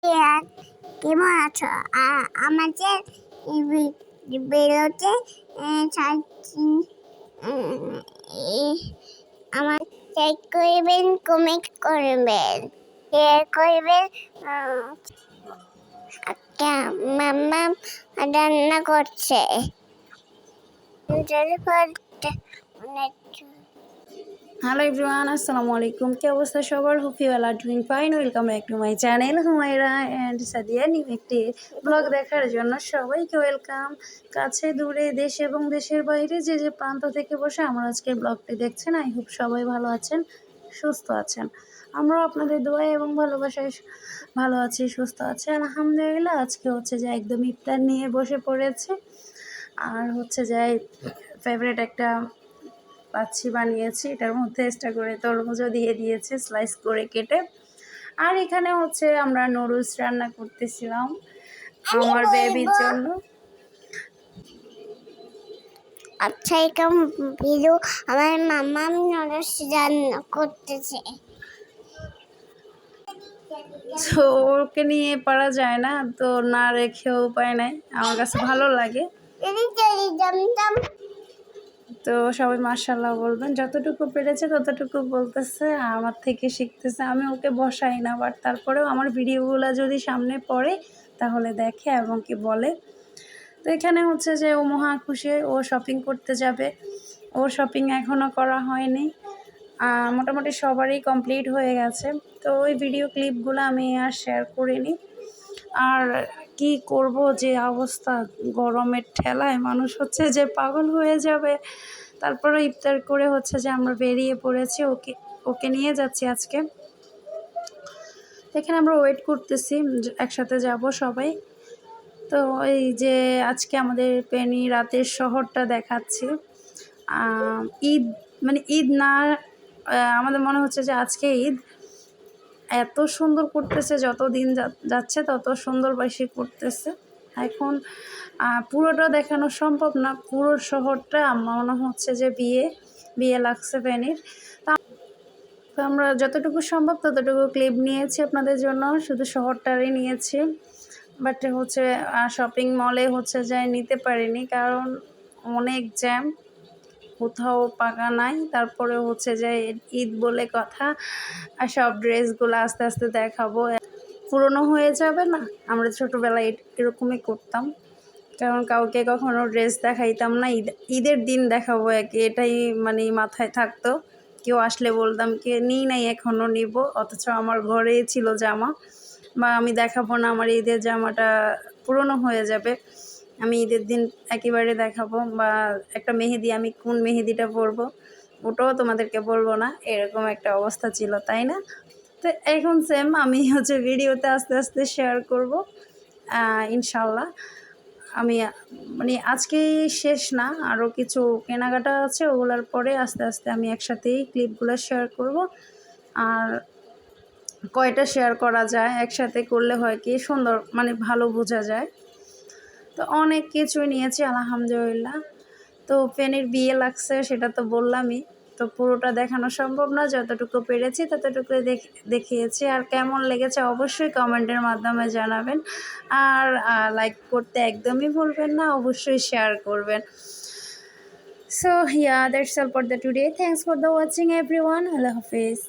আর কেমন আছো? আমাদের বেরোতে আমার লাইক করবেন, কমেন্ট করবেন, শেয়ার করবেন। মাম্মা রান্না করছে। হ্যালো এভরিওয়ান, আসসালামু আলাইকুম। কি অবস্থা সবার? Hope you all are doing fine. Welcome back to my channel Humaira and Sadia new একটি ব্লগ দেখার জন্য সবাইকে ওয়েলকাম। কাছে দূরে, দেশ এবং দেশের বাইরে যে যে প্রান্ত থেকে বসে আমার আজকের ব্লগটি দেখছেন, আই হোপ সবাই ভালো আছেন, সুস্থ আছেন। আমরাও আপনাদের দোয়া এবং ভালোবাসায় ভালো আছি, সুস্থ আছি আলহামদুলিল্লাহ। আজকে হচ্ছে যে একদম ইফতার নিয়ে বসে পড়েছে, আর হচ্ছে যে ফেভারিট একটা লাচ্ছি বানিয়েছি। এটার মধ্যে এক্সট্রা করে তরমুজও দিয়ে দিয়েছে স্লাইস করে কেটে। আর এখানে হচ্ছে আমরা নুডলস রান্না করতেছিলাম আমার বেবির জন্য। আচ্ছা, এরকম ভিডিও আমার মামা নুডলস রান্না করতেছে। তো ওকে নিয়ে পারা যায় না, তো না রেখেও উপায় নাই, আমার কাছে ভালো লাগে। তো সবাই মাশাআল্লাহ বলবেন, যতটুকু পেরেছে ততটুকু বলতেছে, আমার থেকে শিখতেছে। আমি ওকে বসাই না, বাট তারপরেও আমার ভিডিওগুলো যদি সামনে পড়ে তাহলে দেখে এবং কি বলে। তো এখানে হচ্ছে যে ও মহা খুশি, ও শপিং করতে যাবে। ওর শপিং এখনও করা হয়নি, মোটামুটি সবারই কমপ্লিট হয়ে গেছে। তো ওই ভিডিও ক্লিপগুলো আমি আর শেয়ার করিনি। আর কি করব, যে অবস্থা গরমের ঠেলায় মানুষ হচ্ছে যে পাগল হয়ে যাবে। তারপরে ইফতার করে হচ্ছে যে আমরা বেরিয়ে পড়েছি, ওকে নিয়ে যাচ্ছি আজকে। এখানে আমরা ওয়েট করতেছি, একসাথে যাব সবাই। তো এই যে আজকে আমাদের পেনি রাতের শহরটা দেখাচ্ছি। ঈদ মানে ঈদ না, আমাদের মনে হচ্ছে যে আজকে ঈদ। এত সুন্দর করতেছে, যত দিন যাচ্ছে তত সুন্দর বেশি করতেছে। এখন পুরোটা দেখানো সম্ভব না, পুরো শহরটা মনে হচ্ছে যে বিয়ে বিয়ে লাগছে পেনির। তো আমরা যতটুকু সম্ভব ততটুকু ক্লিপ নিয়েছি আপনাদের জন্য, শুধু শহরটারই নিয়েছি। বাট হচ্ছে শপিং মলে হচ্ছে যাই নিতে পারিনি, কারণ অনেক জ্যাম, কোথাও পাকা নাই। তারপরে হচ্ছে যে ঈদ বলে কথা, আর সব ড্রেসগুলো আস্তে আস্তে দেখাবো, পুরনো হয়ে যাবে না। আমরা ছোটোবেলায় এরকমই করতাম, কারণ কাউকে কখনো ড্রেস দেখাইতাম না, ঈদের দিন দেখাবো এটাই মানে মাথায় থাকতো। কেউ আসলে বলতাম কি নিই নাই, এখনও নিব, অথচ আমার ঘরেই ছিল জামা। বা আমি দেখাবো না, আমার ঈদের জামাটা পুরনো হয়ে যাবে, আমি ঈদের দিন একেবারে দেখাবো। বা একটা মেহেদি, আমি কোন মেহেদিটা পরবো ওটাও তোমাদেরকে বলবো না, এরকম একটা অবস্থা ছিল, তাই না? তো এখন সেম আমি হচ্ছে ভিডিওতে আস্তে আস্তে শেয়ার করব ইনশাল্লাহ। আমি মানে আজকেই শেষ না, আরও কিছু কেনাকাটা আছে, ওগুলোর পরে আস্তে আস্তে আমি একসাথেই ক্লিপগুলো শেয়ার করব। আর কয়টা শেয়ার করা যায়, একসাথে করলে হয় কি সুন্দর, মানে ভালো বোঝা যায়। তো অনেক কিছুই নিয়েছি আলহামদুলিল্লাহ। তো পেনির বিয়ে লাগছে সেটা তো বললামই, তো পুরোটা দেখানো সম্ভব না, যতটুকু পেরেছি ততটুকুই দেখিয়েছি। আর কেমন লেগেছে অবশ্যই কমেন্টের মাধ্যমে জানাবেন। আর লাইক করতে একদমই ভুলবেন না, অবশ্যই শেয়ার করবেন। So yeah, that's all for the today. Thanks for the watching everyone. Allah Hafiz.